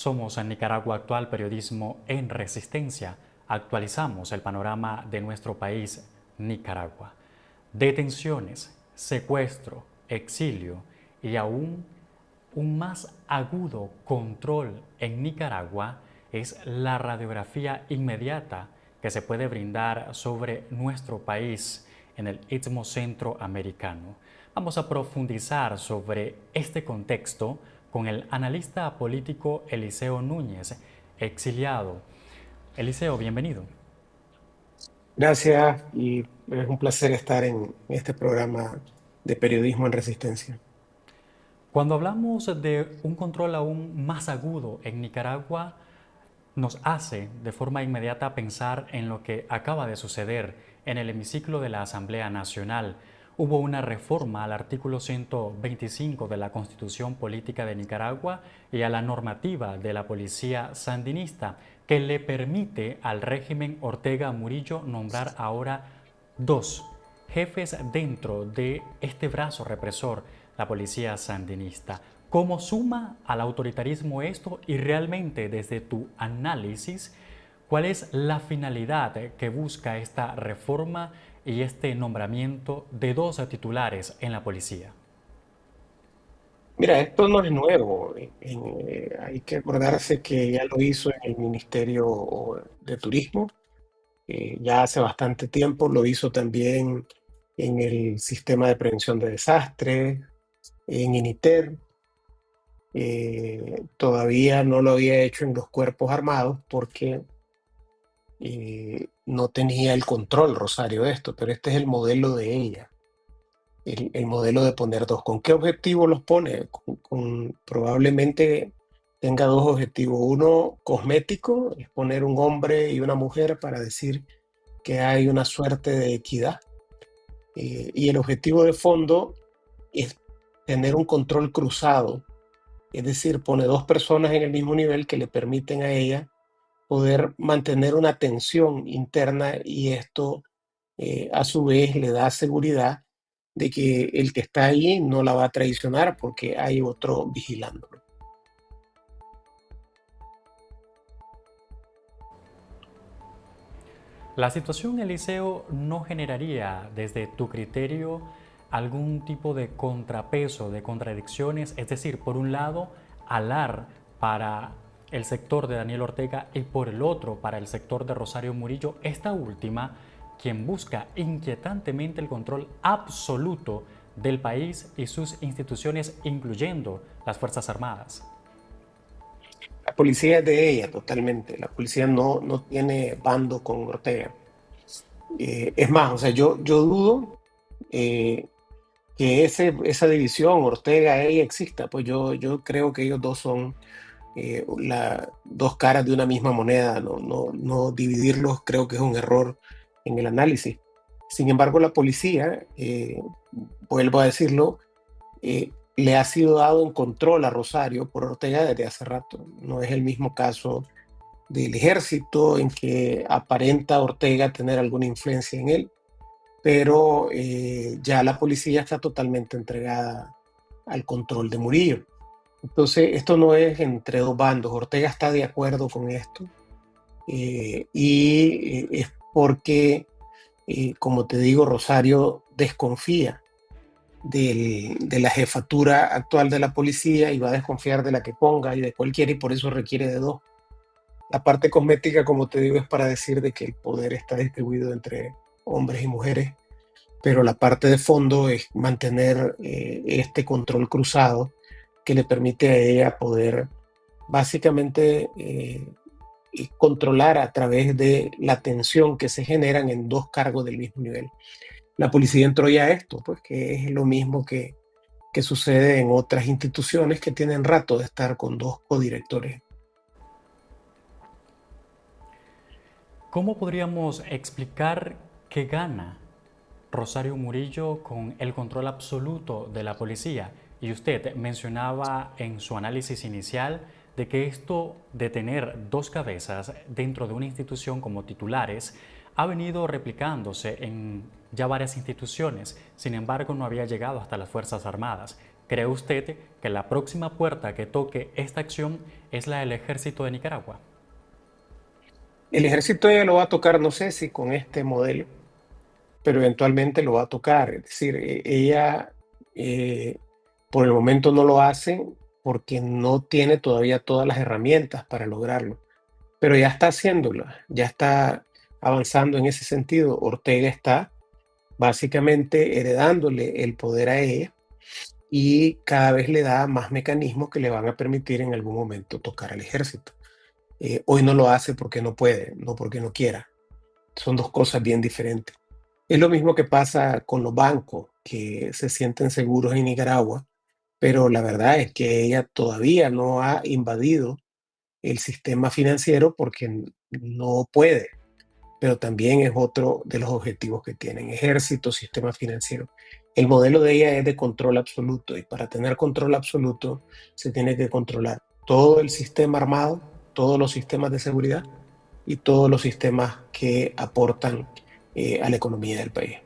Somos en Nicaragua Actual, periodismo en resistencia. Actualizamos el panorama de nuestro país, Nicaragua. Detenciones, secuestro, exilio y aún un más agudo control en Nicaragua es la radiografía inmediata que se puede brindar sobre nuestro país en el Istmo Centroamericano. Vamos a profundizar sobre este contexto con el analista político Eliseo Núñez, exiliado. Eliseo, bienvenido. Gracias y es un placer estar en este programa de periodismo en resistencia. Cuando hablamos de un control aún más agudo en Nicaragua, nos hace de forma inmediata pensar en lo que acaba de suceder en el hemiciclo de la Asamblea Nacional. Hubo una reforma al artículo 125 de la Constitución Política de Nicaragua y a la normativa de la policía sandinista que le permite al régimen Ortega Murillo nombrar ahora dos jefes dentro de este brazo represor, la policía sandinista. ¿Cómo suma al autoritarismo esto? Y realmente desde tu análisis, ¿cuál es la finalidad que busca esta reforma y este nombramiento de dos titulares en la policía? Mira, esto no es nuevo. Hay que acordarse que ya lo hizo en el Ministerio de Turismo, ya hace bastante tiempo. Lo hizo también en el Sistema de Prevención de Desastres, en INITER. Todavía no lo había hecho en los cuerpos armados porque no tenía el control, Rosario, de esto, pero este es el modelo de ella. El modelo de poner dos. ¿Con qué objetivo los pone? Probablemente tenga dos objetivos. Uno cosmético, es poner un hombre y una mujer para decir que hay una suerte de equidad. Y el objetivo de fondo es tener un control cruzado, es decir, pone dos personas en el mismo nivel que le permiten a ella poder mantener una tensión interna y esto a su vez le da seguridad de que el que está ahí no la va a traicionar porque hay otro vigilándolo. La situación, Eliseo, no generaría desde tu criterio algún tipo de contrapeso, de contradicciones, es decir, por un lado, alar para el sector de Daniel Ortega y por el otro para el sector de Rosario Murillo, esta última, quien busca inquietantemente el control absoluto del país y sus instituciones, incluyendo las Fuerzas Armadas. La policía es de ella totalmente, la policía no tiene bando con Ortega. Es más, o sea, yo dudo eh, que esa división Ortega-ella exista, pues yo creo que ellos dos son dos caras de una misma moneda, no dividirlos creo que es un error en el análisis. Sin embargo, la policía, vuelvo a decirlo, le ha sido dado en control a Rosario por Ortega desde hace rato. No es el mismo caso del ejército en que aparenta Ortega tener alguna influencia en él, pero ya la policía está totalmente entregada al control de Murillo. Entonces, esto no es entre dos bandos. Ortega está de acuerdo con esto y es porque, como te digo, Rosario desconfía de la jefatura actual de la policía y va a desconfiar de la que ponga y de cualquiera y por eso requiere de dos. La parte cosmética, como te digo, es para decir de que el poder está distribuido entre hombres y mujeres, pero la parte de fondo es mantener este control cruzado que le permite a ella poder básicamente controlar a través de la tensión que se generan en dos cargos del mismo nivel. La policía entró ya a esto, pues que es lo mismo que sucede en otras instituciones que tienen rato de estar con dos codirectores. ¿Cómo podríamos explicar qué gana Rosario Murillo con el control absoluto de la policía? Y usted mencionaba en su análisis inicial de que esto de tener dos cabezas dentro de una institución como titulares ha venido replicándose en ya varias instituciones, sin embargo no había llegado hasta las Fuerzas Armadas. ¿Cree usted que la próxima puerta que toque esta acción es la del ejército de Nicaragua? El ejército ya lo va a tocar, no sé si con este modelo, pero eventualmente lo va a tocar. Es decir, ella eh, por el momento no lo hace porque no tiene todavía todas las herramientas para lograrlo, pero ya está haciéndolo, ya está avanzando en ese sentido. Ortega está básicamente heredándole el poder a ella y cada vez le da más mecanismos que le van a permitir en algún momento tocar al ejército. Hoy no lo hace porque no puede, no porque no quiera. Son dos cosas bien diferentes. Es lo mismo que pasa con los bancos, que se sienten seguros en Nicaragua, pero la verdad es que ella todavía no ha invadido el sistema financiero porque no puede, pero también es otro de los objetivos que tienen: ejército, sistema financiero. El modelo de ella es de control absoluto, y para tener control absoluto se tiene que controlar todo el sistema armado, todos los sistemas de seguridad y todos los sistemas que aportan a la economía del país.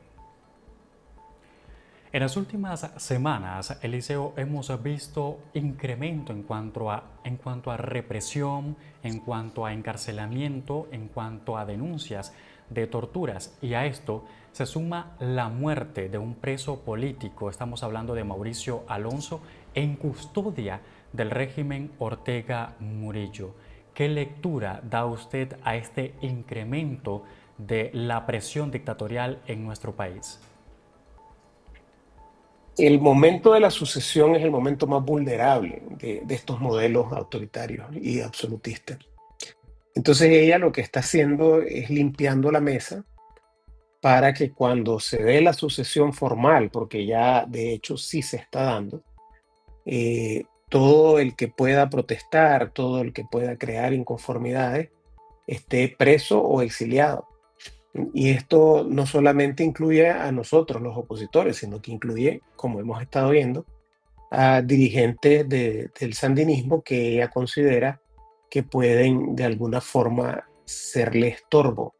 En las últimas semanas, Eliseo, hemos visto incremento en cuanto a represión, en cuanto a encarcelamiento, en cuanto a denuncias de torturas. Y a esto se suma la muerte de un preso político. Estamos hablando de Mauricio Alonso, en custodia del régimen Ortega Murillo. ¿Qué lectura da usted a este incremento de la presión dictatorial en nuestro país? El momento de la sucesión es el momento más vulnerable de estos modelos autoritarios y absolutistas. Entonces ella lo que está haciendo es limpiando la mesa para que cuando se dé la sucesión formal, porque ya de hecho sí se está dando, todo el que pueda protestar, todo el que pueda crear inconformidades, esté preso o exiliado. Y esto no solamente incluye a nosotros, los opositores, sino que incluye, como hemos estado viendo, a dirigentes del sandinismo que ella considera que pueden de alguna forma serle estorbo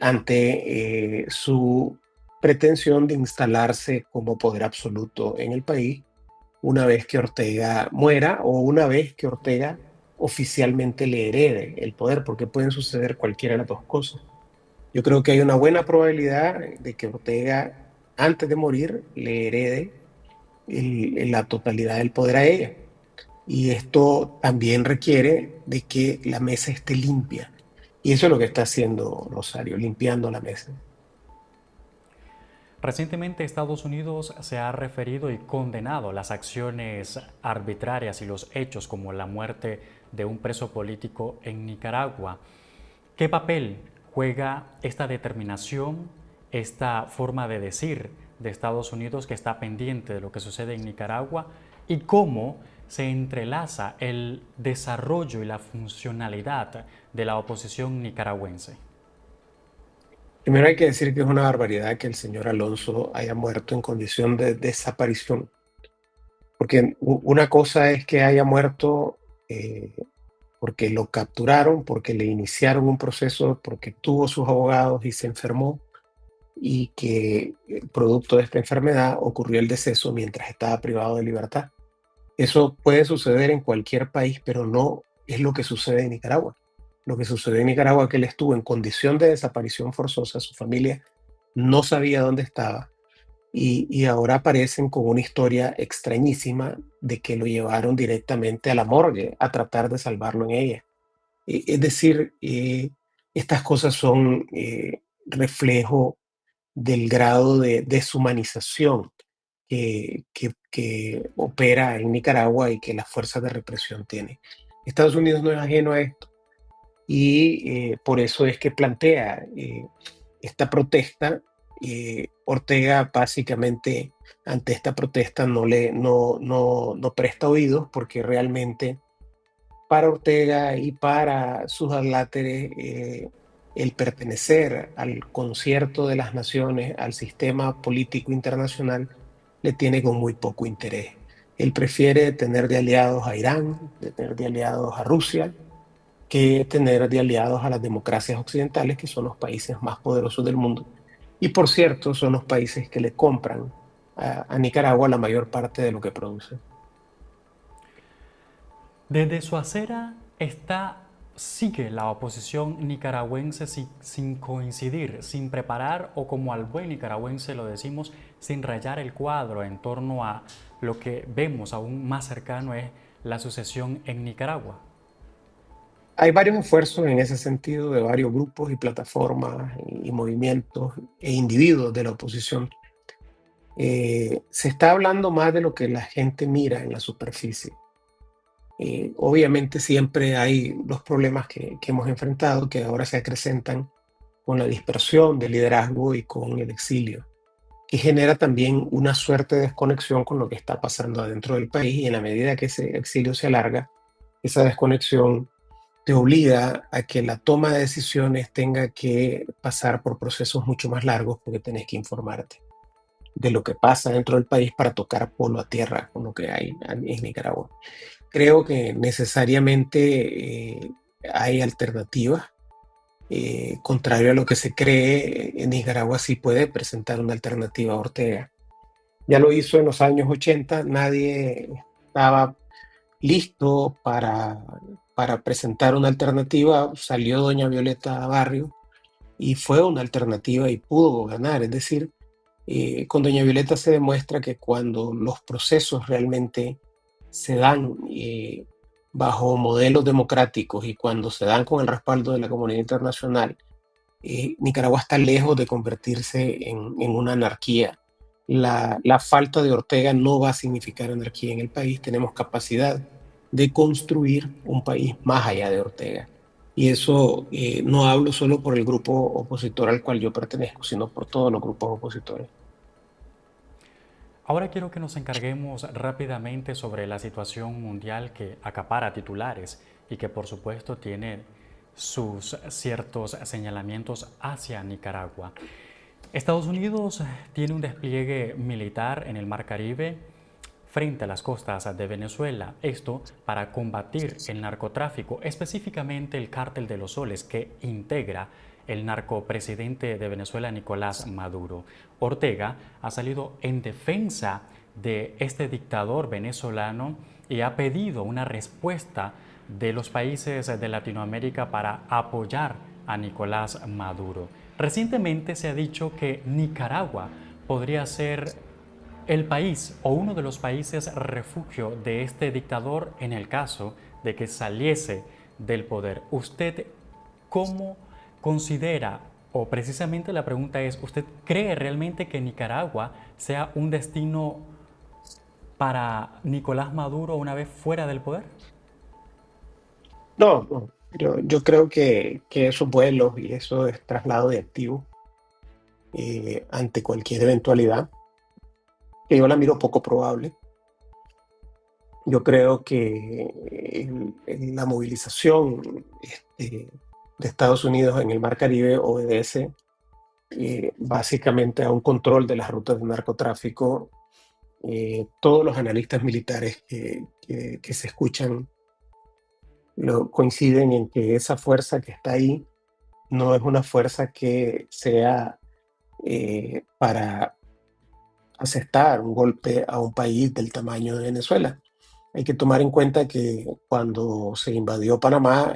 ante su pretensión de instalarse como poder absoluto en el país una vez que Ortega muera o una vez que Ortega oficialmente le herede el poder, porque pueden suceder cualquiera de las dos cosas. Yo creo que hay una buena probabilidad de que Ortega, antes de morir, le herede la totalidad del poder a ella. Y esto también requiere de que la mesa esté limpia. Y eso es lo que está haciendo Rosario, limpiando la mesa. Recientemente Estados Unidos se ha referido y condenado las acciones arbitrarias y los hechos como la muerte de un preso político en Nicaragua. ¿Qué papel juega esta determinación, esta forma de decir de Estados Unidos que está pendiente de lo que sucede en Nicaragua, y cómo se entrelaza el desarrollo y la funcionalidad de la oposición nicaragüense? Primero hay que decir que es una barbaridad que el señor Alonso haya muerto en condición de desaparición, porque una cosa es que haya muerto eh, porque lo capturaron, porque le iniciaron un proceso, porque tuvo sus abogados y se enfermó, y que producto de esta enfermedad ocurrió el deceso mientras estaba privado de libertad. Eso puede suceder en cualquier país, pero no es lo que sucede en Nicaragua. Lo que sucede en Nicaragua es que él estuvo en condición de desaparición forzosa, su familia no sabía dónde estaba, y ahora aparecen con una historia extrañísima de que lo llevaron directamente a la morgue a tratar de salvarlo en ella. Es decir, estas cosas son reflejo del grado de deshumanización que opera en Nicaragua y que las fuerzas de represión tienen. Estados Unidos no es ajeno a esto, y por eso es que plantea esta protesta. Ortega básicamente ante esta protesta no presta oídos, porque realmente para Ortega y para sus adláteres el pertenecer al concierto de las naciones, al sistema político internacional, le tiene con muy poco interés. Él prefiere tener de aliados a Irán, de tener de aliados a Rusia, que tener de aliados a las democracias occidentales, que son los países más poderosos del mundo. Y por cierto, son los países que le compran a Nicaragua la mayor parte de lo que produce. Desde su acera sigue la oposición nicaragüense sin coincidir, sin preparar o como al buen nicaragüense lo decimos, sin rayar el cuadro en torno a lo que vemos aún más cercano es la sucesión en Nicaragua. Hay varios esfuerzos en ese sentido de varios grupos y plataformas y movimientos e individuos de la oposición. Se está hablando más de lo que la gente mira en la superficie. Obviamente siempre hay los problemas que hemos enfrentado que ahora se acrecentan con la dispersión del liderazgo y con el exilio, que genera también una suerte de desconexión con lo que está pasando adentro del país, y en la medida que ese exilio se alarga, esa desconexión te obliga a que la toma de decisiones tenga que pasar por procesos mucho más largos porque tenés que informarte de lo que pasa dentro del país para tocar polo a tierra con lo que hay en Nicaragua. Creo que necesariamente hay alternativas. Contrario a lo que se cree, en Nicaragua sí puede presentar una alternativa a Ortega. Ya lo hizo en los años 80, nadie estaba listo para presentar una alternativa. Salió doña Violeta Barrio y fue una alternativa y pudo ganar. Es decir, con doña Violeta se demuestra que cuando los procesos realmente se dan bajo modelos democráticos y cuando se dan con el respaldo de la comunidad internacional, Nicaragua está lejos de convertirse en una anarquía. La falta de Ortega no va a significar anarquía en el país. Tenemos capacidad de construir un país más allá de Ortega. Y eso no hablo solo por el grupo opositor al cual yo pertenezco, sino por todos los grupos opositores. Ahora quiero que nos encarguemos rápidamente sobre la situación mundial que acapara titulares y que por supuesto tiene sus ciertos señalamientos hacia Nicaragua. Estados Unidos tiene un despliegue militar en el Mar Caribe frente a las costas de Venezuela, esto para combatir el narcotráfico, específicamente el Cártel de los Soles que integra el narcopresidente de Venezuela, Nicolás Maduro. Ortega ha salido en defensa de este dictador venezolano y ha pedido una respuesta de los países de Latinoamérica para apoyar a Nicolás Maduro. Recientemente se ha dicho que Nicaragua podría ser el país o uno de los países refugio de este dictador en el caso de que saliese del poder. ¿Usted cómo considera, o precisamente la pregunta es, ¿usted cree realmente que Nicaragua sea un destino para Nicolás Maduro una vez fuera del poder? No, no. Yo creo que esos vuelos y eso es traslado de activos ante cualquier eventualidad, que yo la miro poco probable. Yo creo que la movilización de Estados Unidos en el Mar Caribe obedece básicamente a un control de las rutas de narcotráfico. Todos los analistas militares que se escuchan coinciden en que esa fuerza que está ahí no es una fuerza que sea para asestar un golpe a un país del tamaño de Venezuela. Hay que tomar en cuenta que cuando se invadió Panamá,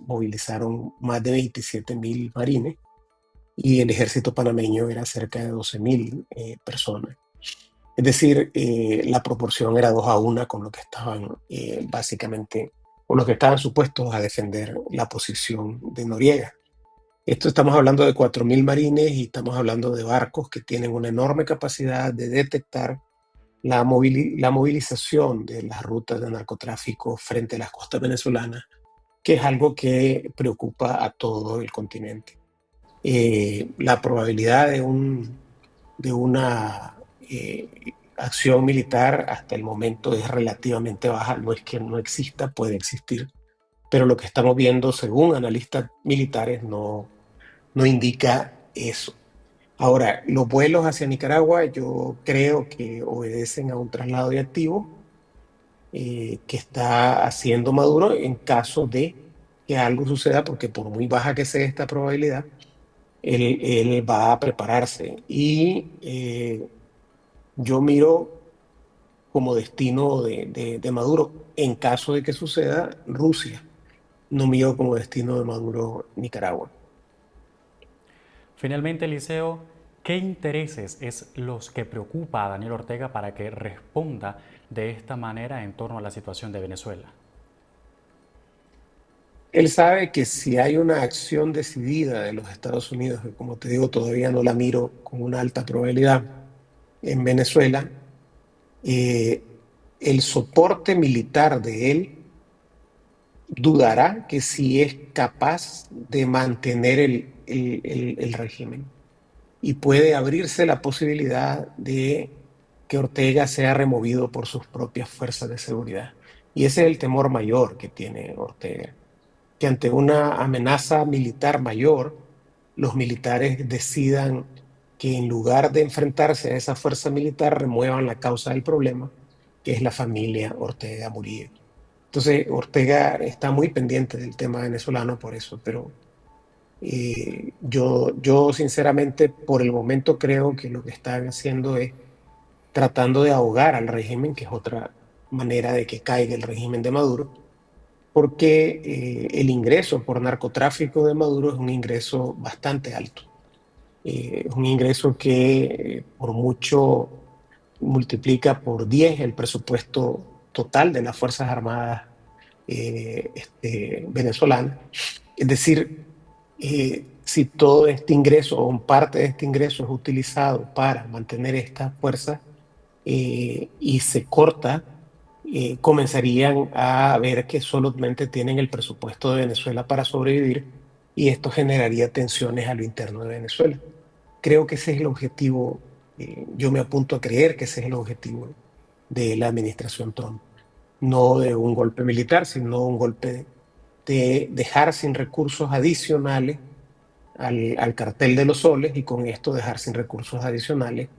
movilizaron más de 27.000 marines y el ejército panameño era cerca de 12.000 personas. Es decir, la proporción era 2-1 con lo que estaban básicamente, con los que estaban supuestos a defender la posición de Noriega. Esto estamos hablando de 4.000 marines y estamos hablando de barcos que tienen una enorme capacidad de detectar la movilización de las rutas de narcotráfico frente a las costas venezolanas, que es algo que preocupa a todo el continente. La probabilidad de una acción militar hasta el momento es relativamente baja. No es que no exista, puede existir, pero lo que estamos viendo según analistas militares no indica eso. Ahora, los vuelos hacia Nicaragua yo creo que obedecen a un traslado de activos que está haciendo Maduro en caso de que algo suceda, porque por muy baja que sea esta probabilidad, él va a prepararse. Y yo miro como destino de Maduro, en caso de que suceda, Rusia. No miro como destino de Maduro Nicaragua. Finalmente, Eliseo, ¿qué intereses es los que preocupa a Daniel Ortega para que responda de esta manera en torno a la situación de Venezuela? Él sabe que si hay una acción decidida de los Estados Unidos, que como te digo, todavía no la miro con una alta probabilidad, en Venezuela, el soporte militar de él dudará que si es capaz de mantener el régimen. Y puede abrirse la posibilidad de que Ortega sea removido por sus propias fuerzas de seguridad. Y ese es el temor mayor que tiene Ortega, que ante una amenaza militar mayor, los militares decidan que en lugar de enfrentarse a esa fuerza militar, remuevan la causa del problema, que es la familia Ortega Murillo. Entonces, Ortega está muy pendiente del tema venezolano por eso, pero yo sinceramente por el momento creo que lo que están haciendo es tratando de ahogar al régimen, que es otra manera de que caiga el régimen de Maduro, porque el ingreso por narcotráfico de Maduro es un ingreso bastante alto. Es un ingreso que por mucho multiplica por 10 el presupuesto total de las Fuerzas Armadas venezolanas. Es decir, si todo este ingreso o parte de este ingreso es utilizado para mantener esta fuerza y se corta, comenzarían a ver que solamente tienen el presupuesto de Venezuela para sobrevivir y esto generaría tensiones a lo interno de Venezuela. Creo que ese es el objetivo, yo me apunto a creer que ese es el objetivo de la administración Trump, no de un golpe militar, sino un golpe de dejar sin recursos adicionales al cartel de los soles y con esto dejar sin recursos adicionales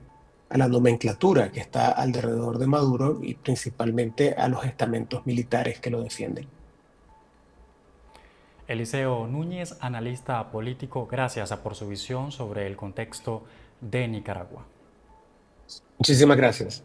a la nomenclatura que está alrededor de Maduro y principalmente a los estamentos militares que lo defienden. Eliseo Núñez, analista político, gracias por su visión sobre el contexto de Nicaragua. Muchísimas gracias.